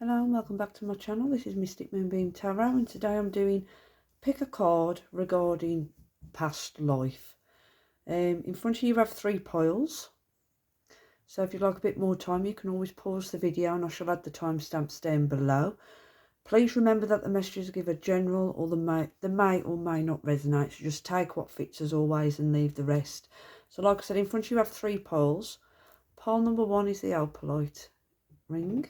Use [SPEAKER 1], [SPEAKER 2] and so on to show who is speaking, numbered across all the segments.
[SPEAKER 1] Hello and welcome back to my channel. This is Mystic Moonbeam Tarot, and today I'm doing pick a card regarding past life. In front of you have 3 piles, so if you'd like a bit more time you can always pause the video and I shall add the timestamps down below. Please remember that the messages give a general or the may or may not resonate, so just take what fits as always and leave the rest. So like I said, in front of you have 3 piles. Pile number 1 is the opalite ring.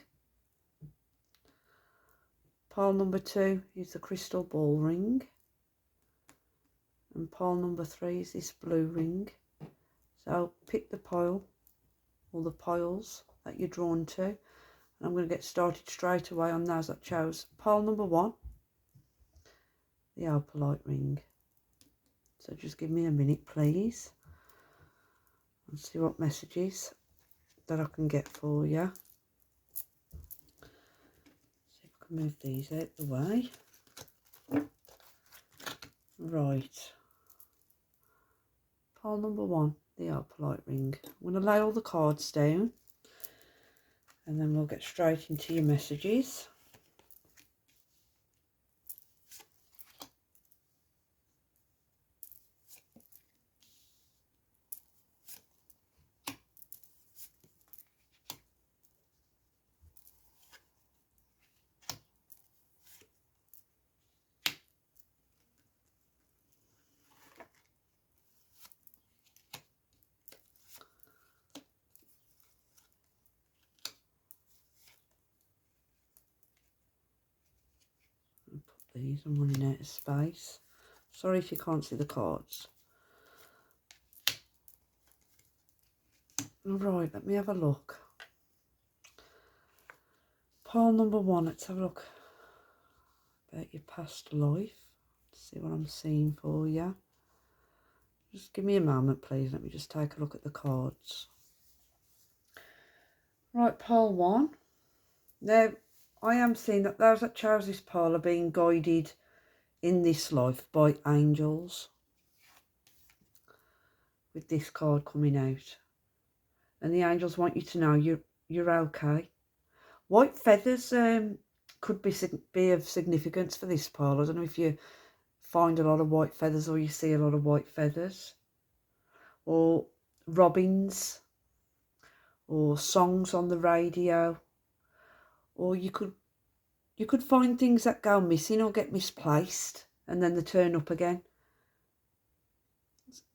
[SPEAKER 1] Pile number 2 is the crystal ball ring, and pile number 3 is this blue ring. So pick the pile or the piles that you're drawn to, and I'm going to get started straight away on those that chose pile number 1, the opalite ring. So just give me a minute please and see what messages that I can get for you. Move these out the way. Right, pile number 1, the opalite ring. I'm going to lay all the cards down and then we'll get straight into your messages. These, I'm running out of space. Sorry if you can't see the cards. Right, let me have a look. Pile number 1, let's have a look about your past life. See what I'm seeing for you. Just give me a moment please, let me just take a look at the cards. Right, pile 1. Now I am seeing that those that chose this pile are being guided in this life by angels, with this card coming out, and the angels want you to know you're okay. White feathers could be of significance for this pile. I don't know if you find a lot of white feathers or you see a lot of white feathers, or robins, or songs on the radio, or you could find things that go missing or get misplaced and then they turn up again.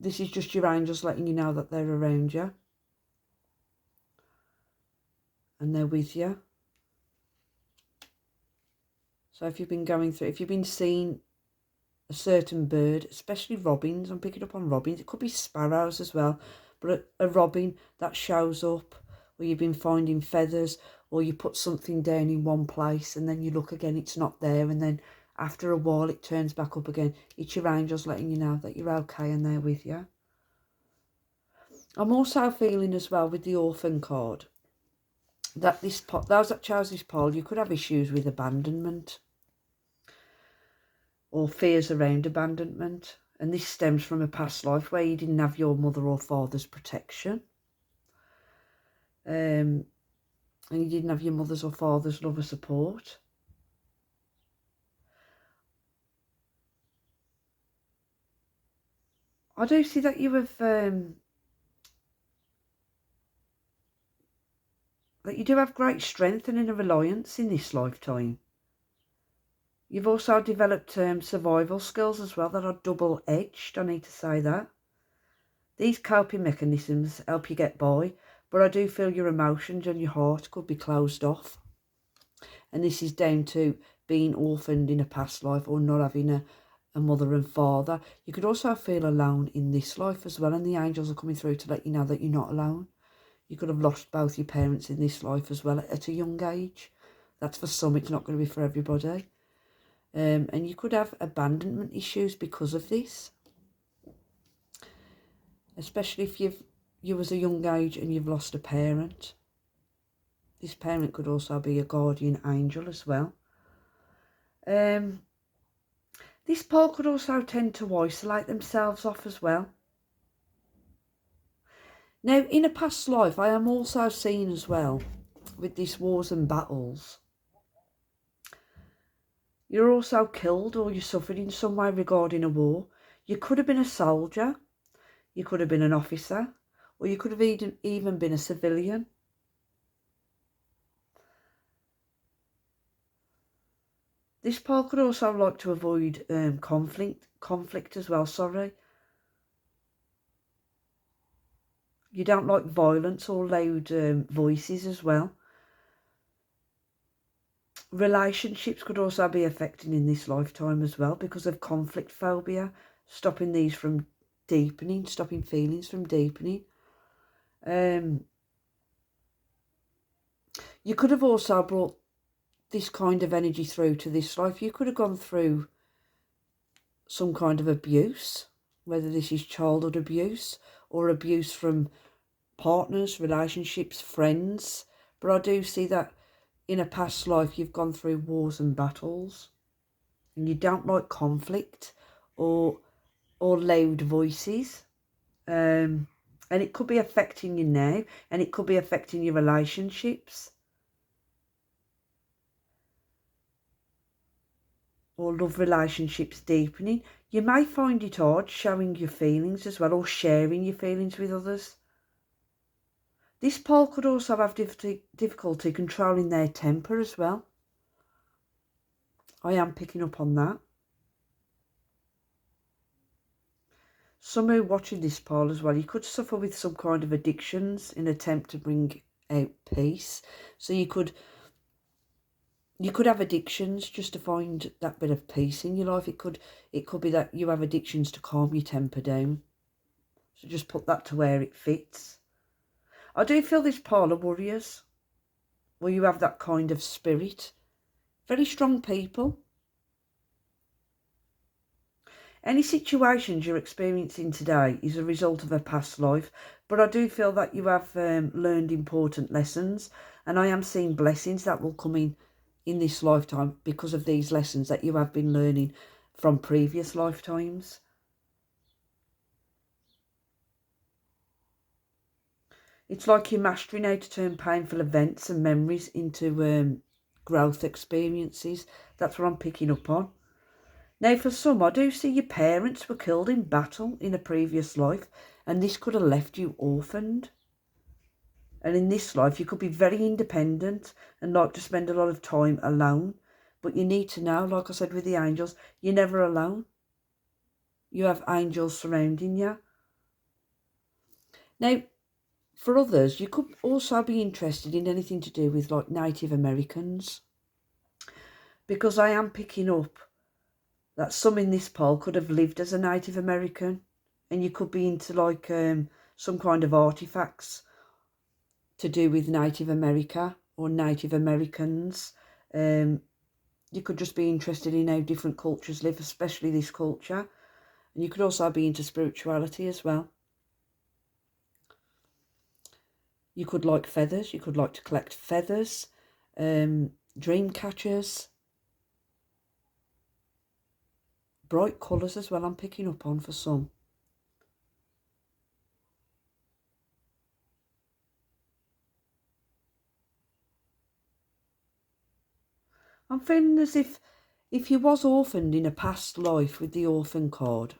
[SPEAKER 1] This is just your angels letting you know that they're around you and they're with you. So if you've been seeing a certain bird, especially robins, I'm picking up on robins, it could be sparrows as well, but a robin that shows up, or you've been finding feathers, or you put something down in one place and then you look again, it's not there, and then after a while it turns back up again. It's your angels letting you know that you're okay and they're with you. I'm also feeling as well with the orphan card that those that chose this pile, you could have issues with abandonment or fears around abandonment, and this stems from a past life where you didn't have your mother or father's protection, and you didn't have your mother's or father's love or support. I do see that you have that you do have great strength and inner reliance in this lifetime. You've also developed survival skills as well that are double-edged, I need to say that. These coping mechanisms help you get by, but I do feel your emotions and your heart could be closed off. And this is down to being orphaned in a past life or not having a mother and father. You could also feel alone in this life as well, and the angels are coming through to let you know that you're not alone. You could have lost both your parents in this life as well at a young age. That's for some, it's not going to be for everybody. And you could have abandonment issues because of this, especially if you was a young age and you've lost a parent. This parent could also be a guardian angel as well. This pole could also tend to isolate themselves off as well. Now, in a past life, I am also seeing as well, with these wars and battles, You're also killed or you suffered in some way regarding a war. You could have been a soldier, you could have been an officer, or you could have even been a civilian. This pole could also like to avoid conflict as well, sorry. You don't like violence or loud voices as well. Relationships could also be affected in this lifetime as well because of conflict phobia, stopping these from deepening, stopping feelings from deepening. You could have also brought this kind of energy through to this life. You could have gone through some kind of abuse, whether this is childhood abuse or abuse from partners, relationships, friends. But I do see that in a past life you've gone through wars and battles, and you don't like conflict or loud voices. And it could be affecting you now, and it could be affecting your relationships or love relationships deepening. You may find it hard showing your feelings as well, or sharing your feelings with others. This pole could also have difficulty controlling their temper as well. I am picking up on that. Some who are watching this pole as well, you could suffer with some kind of addictions in an attempt to bring out peace. So you could have addictions just to find that bit of peace in your life. It could be that you have addictions to calm your temper down. So just put that to where it fits. I do feel this pole of warriors, where you have that kind of spirit. Very strong people. Any situations you're experiencing today is a result of a past life, but I do feel that you have learned important lessons, and I am seeing blessings that will come in this lifetime because of these lessons that you have been learning from previous lifetimes. It's like you're mastering how to turn painful events and memories into growth experiences. That's what I'm picking up on. Now, for some, I do see your parents were killed in battle in a previous life, and this could have left you orphaned. And in this life, you could be very independent and like to spend a lot of time alone. But you need to know, like I said with the angels, you're never alone. You have angels surrounding you. Now, for others, you could also be interested in anything to do with like Native Americans, because I am picking up that some in this poll could have lived as a Native American, and you could be into like some kind of artifacts to do with Native America or Native Americans. You could just be interested in how different cultures live, especially this culture. And you could also be into spirituality as well. You could like feathers. You could like to collect feathers, dream catchers, bright colours as well. I'm picking up on for some. I'm feeling as if you was orphaned in a past life with the orphan card,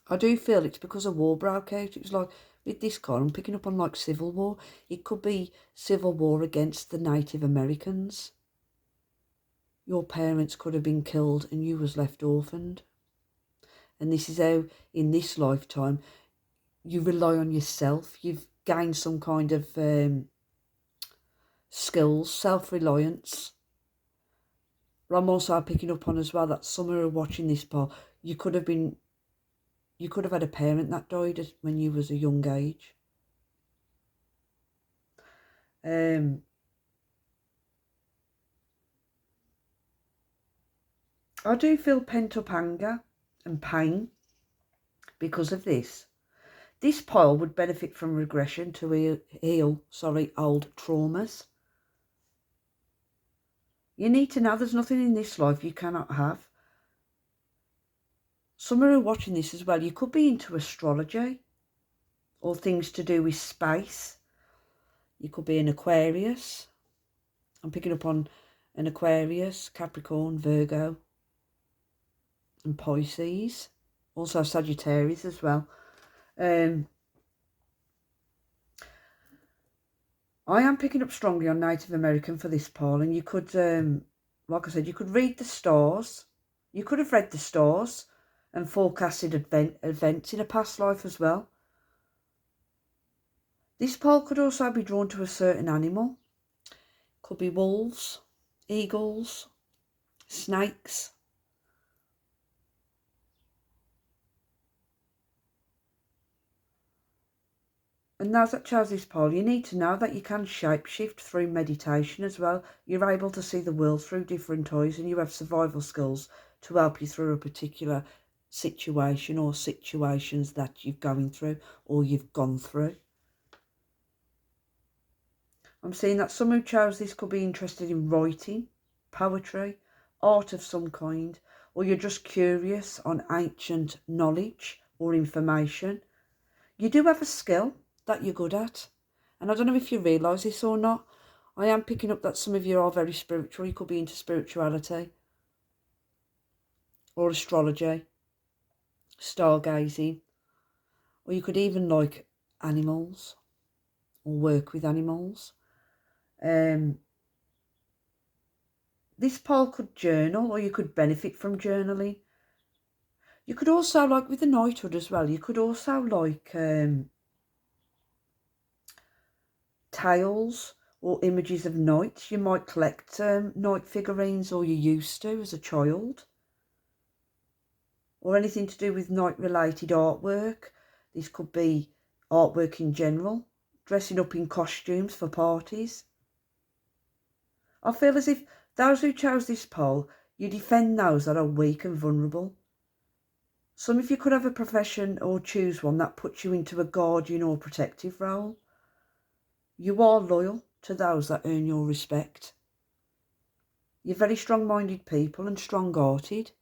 [SPEAKER 1] I do feel it's because a war broke out. It was like with this card, I'm picking up on like civil war. It could be civil war against the Native Americans. Your parents could have been killed and you was left orphaned. And this is how, in this lifetime, you rely on yourself. You've gained some kind of skills, self-reliance. But I'm also picking up on as well that some who are watching this part, you could have had a parent that died when you was a young age. I do feel pent-up anger and pain because of this. This pile would benefit from regression to heal old traumas. You need to know there's nothing in this life you cannot have. Some who are watching this as well, you could be into astrology or things to do with space. You could be an Aquarius. I'm picking up on and Aquarius, Capricorn, Virgo and Pisces. Also Sagittarius as well. I am picking up strongly on Native American for this pole, and you could, like I said, you could read the stars. You could have read the stars and forecasted events in a past life as well. This pole could also be drawn to a certain animal. Could be wolves, eagles, snakes. And now that chose this pole, you need to know that you can shapeshift through meditation as well. You're able to see the world through different eyes, and you have survival skills to help you through a particular situation or situations that you're going through or you've gone through. I'm seeing that some who chose this could be interested in writing, poetry, art of some kind, or you're just curious on ancient knowledge or information. You do have a skill that you're good at. And I don't know if you realise this or not. I am picking up that some of you are very spiritual. You could be into spirituality or astrology, stargazing, or you could even like animals or work with animals. This pole could journal, or you could benefit from journaling. You could also, like with the knighthood as well, you could also like tales or images of knights. You might collect knight figurines, or you used to as a child, or anything to do with knight related artwork. This could be artwork in general, dressing up in costumes for parties. I feel as if those who chose this pole, you defend those that are weak and vulnerable. Some of you could have a profession or choose one that puts you into a guardian or protective role. You are loyal to those that earn your respect. You're very strong-minded people and strong-hearted.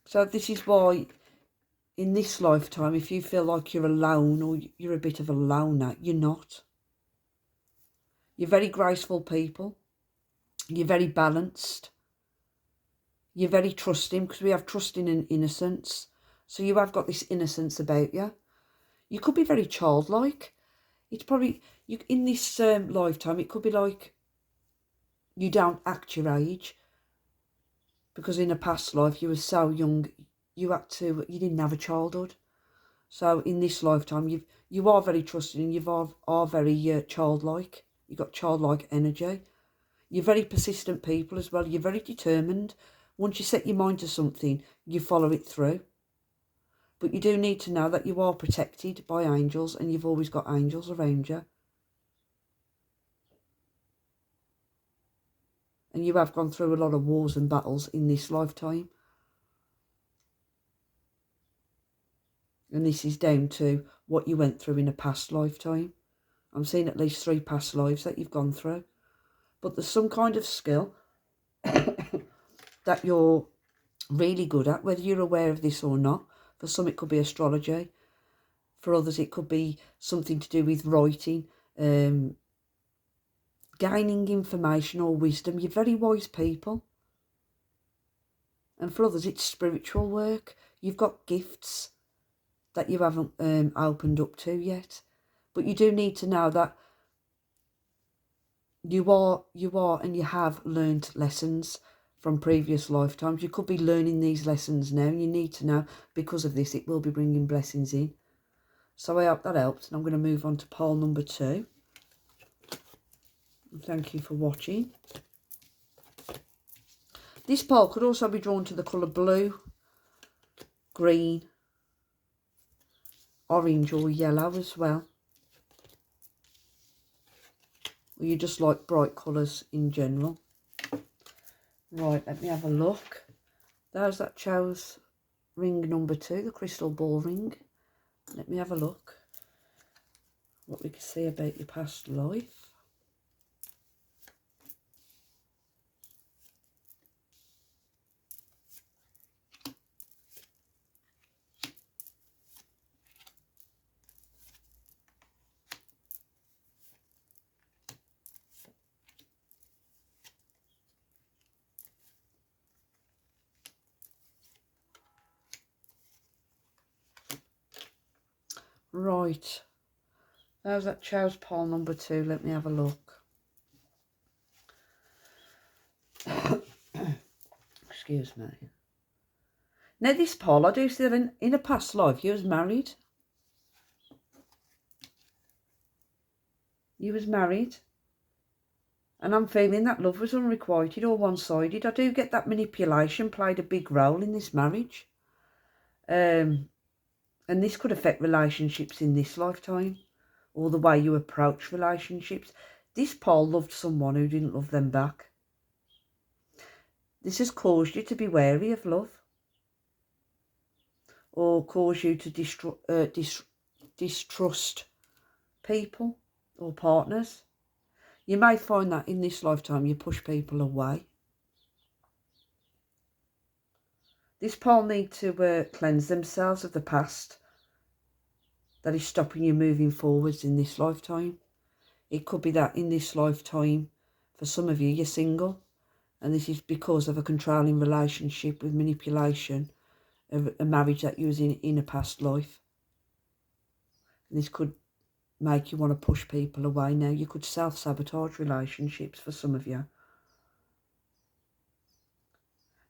[SPEAKER 1] So this is why in this lifetime, if you feel like you're alone or you're a bit of a loner, you're not. You're very graceful people. You're very balanced. You're very trusting, because we have trusting and innocence. So you have got this innocence about you. You could be very childlike. It's probably, in this lifetime, it could be like you don't act your age, because in a past life you were so young, you didn't have a childhood. So in this lifetime, you are very trusting, and you are very childlike. You've got childlike energy. You're very persistent people as well. You're very determined. Once you set your mind to something, you follow it through. But you do need to know that you are protected by angels, and you've always got angels around you. And you have gone through a lot of wars and battles in this lifetime. And this is down to what you went through in a past lifetime. I'm seeing at least 3 past lives that you've gone through. But there's some kind of skill that you're really good at, whether you're aware of this or not. For some, it could be astrology. For others, it could be something to do with writing, gaining information or wisdom. You're very wise people. And for others, it's spiritual work. You've got gifts that you haven't opened up to yet. But you do need to know that you are and you have learnt lessons from previous lifetimes. You could be learning these lessons now. You need to know, because of this, it will be bringing blessings in. So I hope that helped, and I'm going to move on to pole number 2. Thank you for watching. This pole could also be drawn to the colour blue, green, orange or yellow as well. Or you just like bright colours in general. Right, let me have a look. There's that chose ring number 2, the crystal ball ring. Let me have a look what we can see about your past life. Right. How's that Chow's pile number 2? Let me have a look. Excuse me. Now this pile, I do see that in a past life you was married. You was married. And I'm feeling that love was unrequited or one-sided. I do get that manipulation played a big role in this marriage. And this could affect relationships in this lifetime, or the way you approach relationships. This Paul loved someone who didn't love them back. This has caused you to be wary of love, or caused you to distrust people or partners. You may find that in this lifetime you push people away. This Paul need to cleanse themselves of the past that is stopping you moving forwards in this lifetime. It could be that in this lifetime, for some of you, you're single, and this is because of a controlling relationship with manipulation of a marriage that you was in a past life. And this could make you want to push people away now. You could self-sabotage relationships for some of you.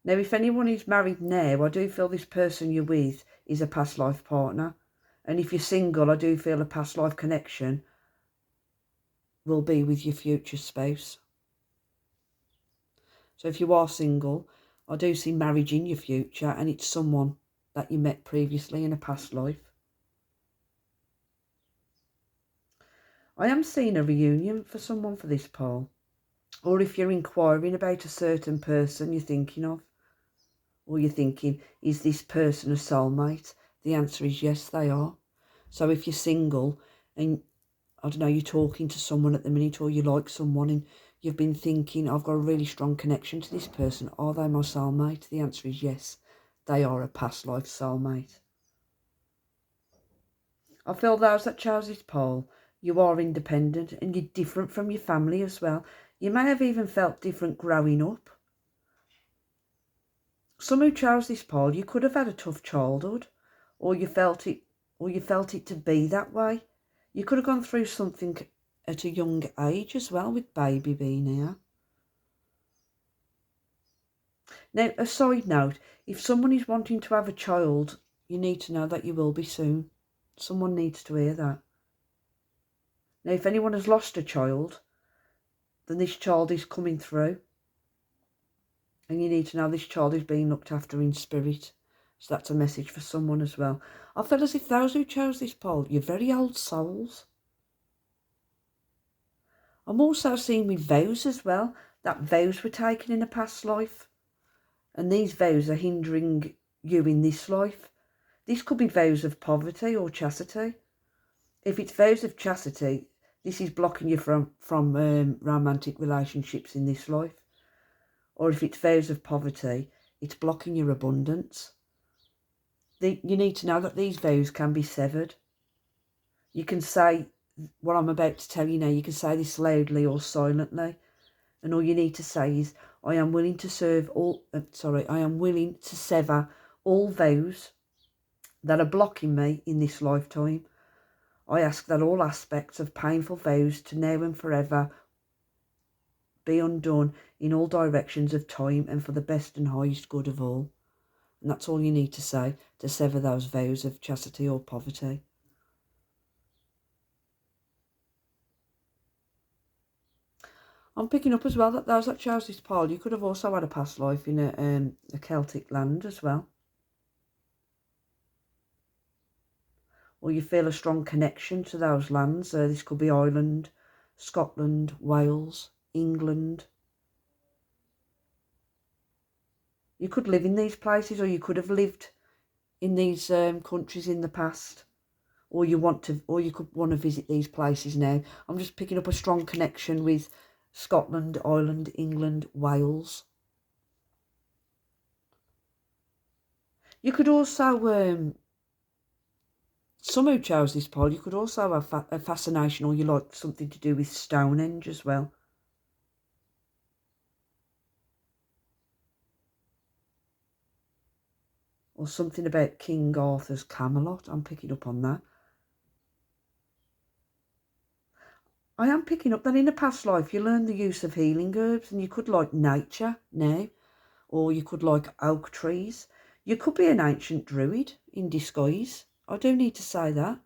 [SPEAKER 1] Now, if anyone is married now, I do feel this person you're with is a past life partner. And if you're single, I do feel a past life connection will be with your future spouse. So if you are single, I do see marriage in your future, and it's someone that you met previously in a past life. I am seeing a reunion for someone for this poll. Or if you're inquiring about a certain person you're thinking of, or you're thinking, is this person a soulmate? The answer is yes, they are. So if you're single and, I don't know, you're talking to someone at the minute, or you like someone and you've been thinking, I've got a really strong connection to this person, are they my soulmate? The answer is yes, they are a past life soulmate. I feel those that chose this poll, you are independent and you're different from your family as well. You may have even felt different growing up. Some who chose this poll, you could have had a tough childhood, or you felt it to be that way. You could have gone through something at a young age as well, with baby being here. Now, a side note, if someone is wanting to have a child, you need to know that you will be soon. Someone needs to hear that. Now, if anyone has lost a child, then this child is coming through. And you need to know this child is being looked after in spirit. So that's a message for someone as well. I feel as if those who chose this poll, you're very old souls. I'm also seeing with vows as well, that vows were taken in a past life. And these vows are hindering you in this life. This could be vows of poverty or chastity. If it's vows of chastity, this is blocking you from romantic relationships in this life. Or if it's vows of poverty, it's blocking your abundance. You need to know that these vows can be severed. You can say what I'm about to tell you now. You can say this loudly or silently. And all you need to say is, I am willing to sever all vows that are blocking me in this lifetime. I ask that all aspects of painful vows to now and forever be undone in all directions of time and for the best and highest good of all. And that's all you need to say to sever those vows of chastity or poverty. I'm picking up as well that those that chose this poll, you could have also had a past life in a Celtic land as well. Or you feel a strong connection to those lands. This could be Ireland, Scotland, Wales, England. You could live in these places, or you could have lived in these countries in the past, or you could want to visit these places now. I'm just picking up a strong connection with Scotland, Ireland, England, Wales. You could also, some who chose this poll, you could also have a fascination, or you like something to do with Stonehenge as well. Or something about King Arthur's Camelot. I'm picking up on that. I am picking up that in a past life you learn the use of healing herbs, and you could like nature now, or you could like oak trees. You could be an ancient druid in disguise. I do need to say that.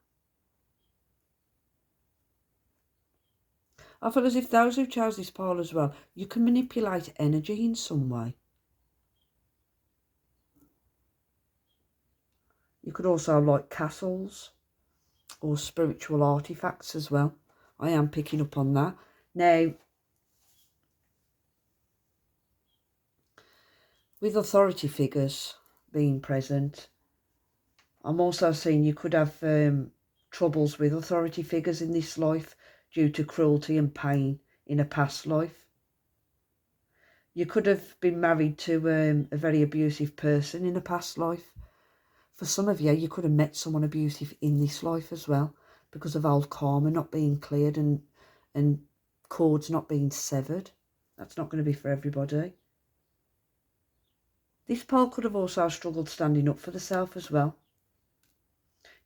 [SPEAKER 1] I feel as if those who chose this pile as well, you can manipulate energy in some way. You could also like castles or spiritual artifacts as well. I am picking up on that. Now, with authority figures being present, I'm also seeing you could have troubles with authority figures in this life due to cruelty and pain in a past life. You could have been married to a very abusive person in a past life. For some of you, you could have met someone abusive in this life as well, because of old karma not being cleared and cords not being severed. That's not going to be for everybody. This pole could have also struggled standing up for the self as well.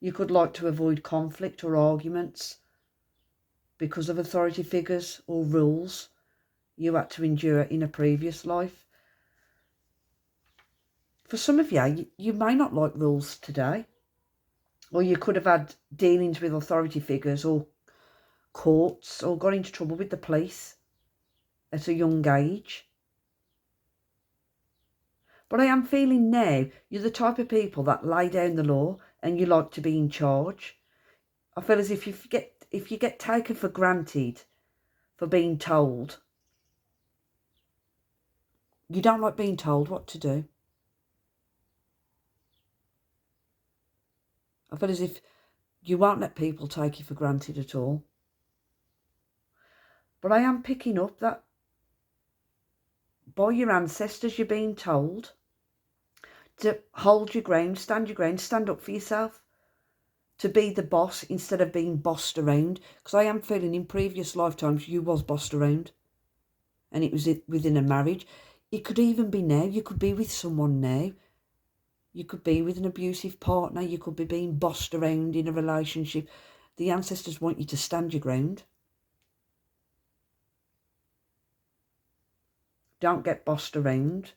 [SPEAKER 1] You could like to avoid conflict or arguments because of authority figures or rules you had to endure in a previous life. For some of you, you may not like rules today, or you could have had dealings with authority figures or courts, or got into trouble with the police at a young age. But I am feeling now you're the type of people that lay down the law and you like to be in charge. I feel as if you get taken for granted for being told. You don't like being told what to do. I feel as if you won't let people take you for granted at all. But I am picking up that by your ancestors you're being told to hold your ground, stand up for yourself, to be the boss instead of being bossed around. Because I am feeling in previous lifetimes you was bossed around, and it was within a marriage. It could even be now. You could be with someone now. You could be with an abusive partner. You could be being bossed around in a relationship. The ancestors want you to stand your ground. Don't get bossed around.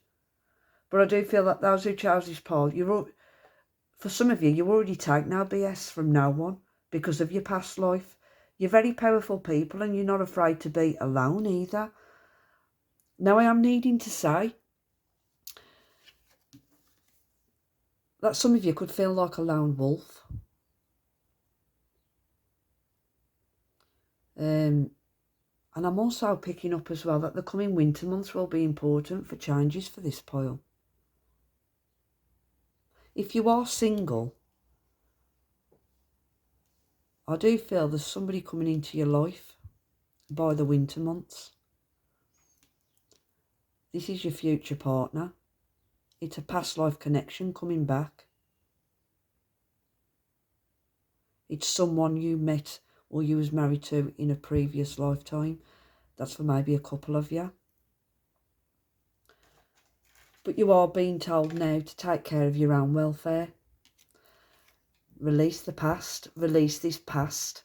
[SPEAKER 1] But I do feel that those who chose this pole, for some of you already take no BS from no one because of your past life. You're very powerful people and you're not afraid to be alone either. Now I am needing to say that some of you could feel like a lone wolf. And I'm also picking up as well that the coming winter months will be important for changes for this pile. If you are single, I do feel there's somebody coming into your life by the winter months. This is your future partner. It's a past life connection coming back. It's someone you met or you was married to in a previous lifetime. That's for maybe a couple of you. But you are being told now to take care of your own welfare. Release the past. Release this past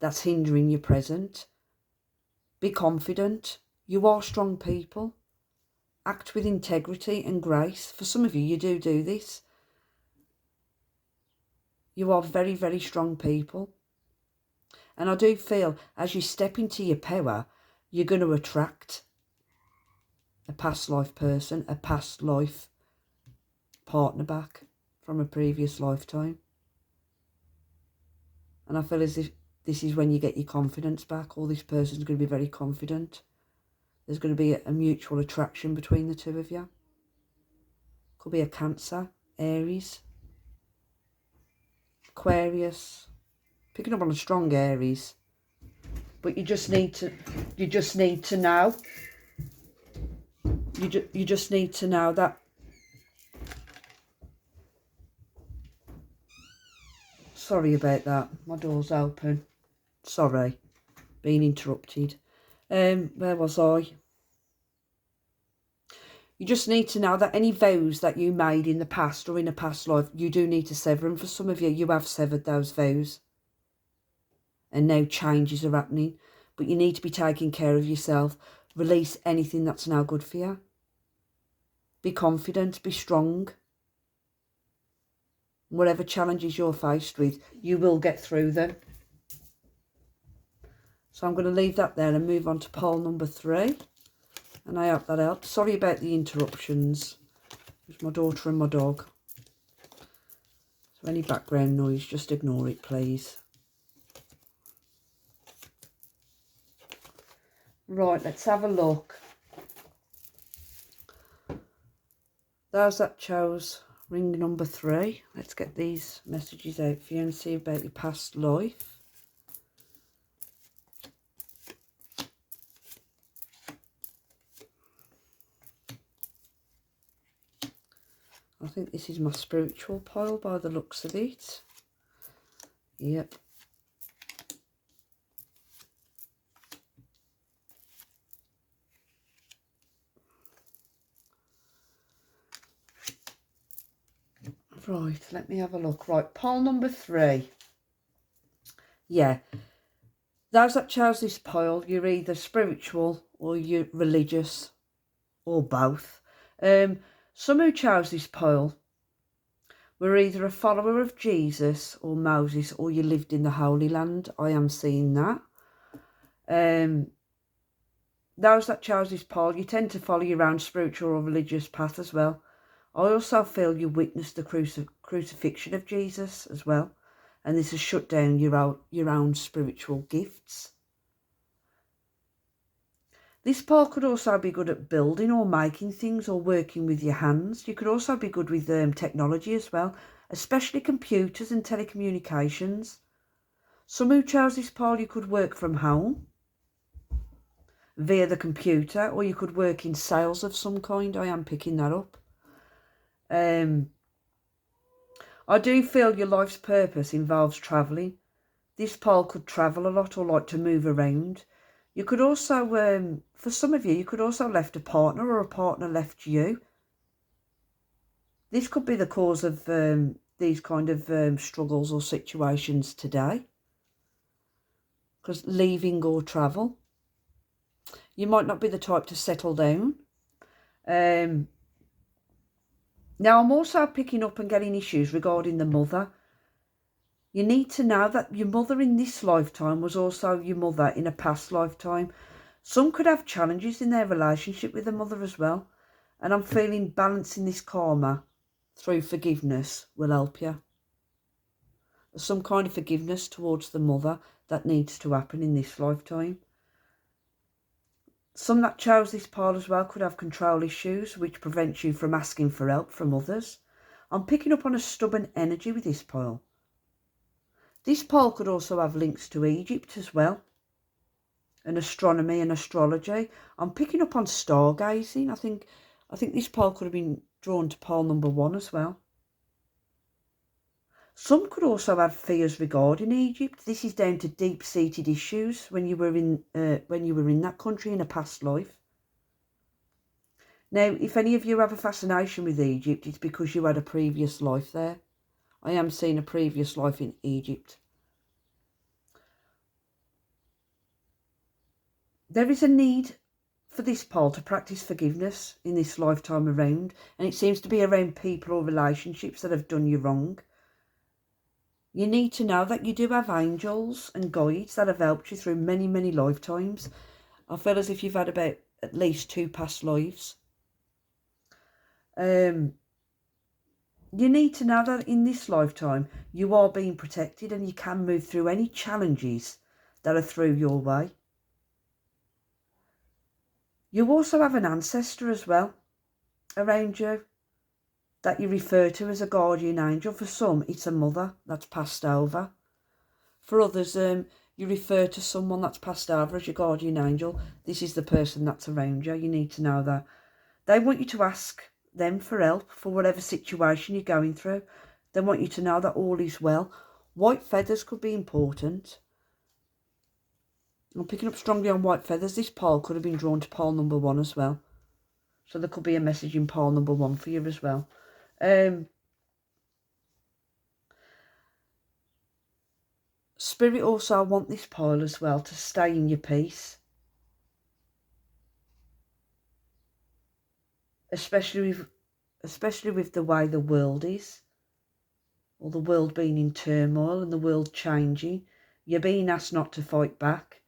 [SPEAKER 1] that's hindering your present. Be confident. You are strong people. Act with integrity and grace. For some of you, you do this. You are very, very strong people. And I do feel as you step into your power, you're going to attract a past life person, a past life partner back from a previous lifetime. And I feel as if this is when you get your confidence back, or this person's going to be very confident. There's going to be a mutual attraction between the two of you. Could be a Cancer, Aries, Aquarius. Picking up on a strong Aries. But you just need to know. You just need to know that. Sorry about that. My door's open. Sorry. Being interrupted. Where was I? You just need to know that any vows that you made in the past or in a past life, you do need to sever them. For some of you, you have severed those vows. And now changes are happening. but you need to be taking care of yourself. Release anything that's no good for you. Be confident, be strong. Whatever challenges you're faced with, you will get through them. So I'm going to leave that there and move on to pile number 3. And I hope that helps. Sorry about the interruptions. It's my daughter and my dog. So any background noise, just ignore it, please. Right, let's have a look. Those that chose ring number 3. Let's get these messages out for you and see about your past life. I think this is my spiritual pile by the looks of it. Yep. Right, let me have a look. Right, pile number 3. Yeah. Those that chose this pile, you're either spiritual or you're religious or both. Some who chose this pile were either a follower of Jesus or Moses, or you lived in the Holy Land. I am seeing that. Those that chose this pile, you tend to follow your own spiritual or religious path as well. I also feel you witnessed the crucifixion of Jesus as well, and this has shut down your own spiritual gifts. This pile could also be good at building or making things or working with your hands. You could also be good with technology as well, especially computers and telecommunications. Some who chose this pile, you could work from home via the computer, or you could work in sales of some kind. I am picking that up. I do feel your life's purpose involves travelling. This pile could travel a lot or like to move around. You could also, for some of you, you could also left a partner or a partner left you. This could be the cause of these kind of struggles or situations today. Because leaving or travel. You might not be the type to settle down. Now, I'm also picking up and getting issues regarding the mother. You need to know that your mother in this lifetime was also your mother in a past lifetime. Some could have challenges in their relationship with the mother as well. And I'm feeling balancing this karma through forgiveness will help you. There's some kind of forgiveness towards the mother that needs to happen in this lifetime. Some that chose this pile as well could have control issues, which prevents you from asking for help from others. I'm picking up on a stubborn energy with this pile. This pile could also have links to Egypt as well, and astronomy and astrology. I'm picking up on stargazing. I think this pile could have been drawn to pile number 1 as well. Some could also have fears regarding Egypt. This is down to deep-seated issues when you were in that country in a past life. Now, if any of you have a fascination with Egypt, it's because you had a previous life there. I am seeing a previous life in Egypt. There is a need for this pile to practice forgiveness in this lifetime around, and it seems to be around people or relationships that have done you wrong. You need to know that you do have angels and guides that have helped you through many, many lifetimes. I feel as if you've had about at least 2 past lives. You need to know that in this lifetime, you are being protected and you can move through any challenges that are through your way. You also have an ancestor as well around you that you refer to as a guardian angel. For some, it's a mother that's passed over. For others, you refer to someone that's passed over as your guardian angel. This is the person that's around you. You need to know that. They want you to ask them for help for whatever situation you're going through. They want you to know that all is well. White feathers could be important. I'm picking up strongly on white feathers. This pile could have been drawn to pile number 1 as well. So there could be a message in pile number 1 for you as well. Spirit also want this pile as well to stay in your peace. Especially with the way the world is. Or the world being in turmoil and the world changing. You're being asked not to fight back.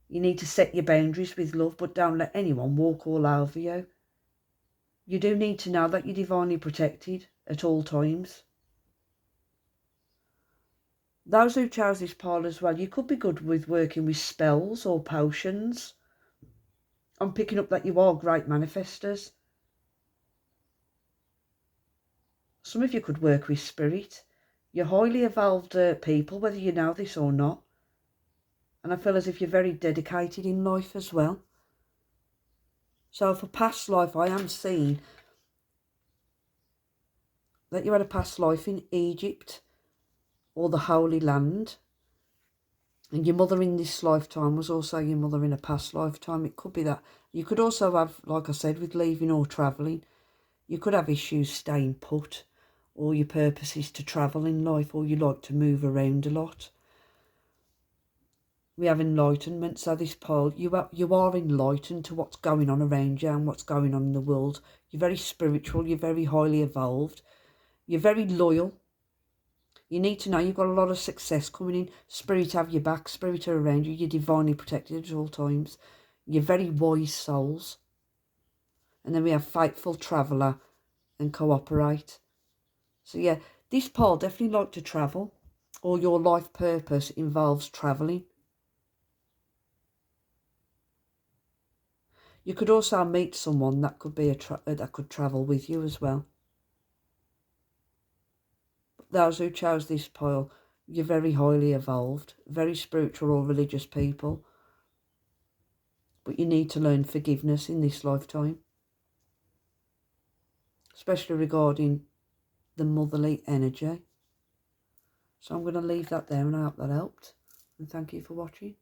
[SPEAKER 1] You need to set your boundaries with love, but don't let anyone walk all over you. You do need to know that you're divinely protected at all times. Those who chose this pile as well, you could be good with working with spells or potions. I'm picking up that you are great manifestors. Some of you could work with spirit. You're highly evolved people, whether you know this or not. And I feel as if you're very dedicated in life as well. So for past life, I am seeing that you had a past life in Egypt or the Holy Land. And your mother in this lifetime was also your mother in a past lifetime. It could be that. You could also have, like I said, with leaving or travelling, you could have issues staying put, or your purpose is to travel in life, or you like to move around a lot. We have enlightenment, so this pole, you are enlightened to what's going on around you and what's going on in the world. You're very spiritual, you're very highly evolved, you're very loyal. You need to know you've got a lot of success coming in. Spirit have your back, spirit are around you, you're divinely protected at all times. You're very wise souls. And then we have faithful traveller and cooperate. So yeah, this pole definitely like to travel, or your life purpose involves travelling. You could also meet someone that could be that could travel with you as well. But those who chose this pile, you're very highly evolved, very spiritual or religious people. But you need to learn forgiveness in this lifetime, especially regarding the motherly energy. So I'm going to leave that there, and I hope that helped. And thank you for watching.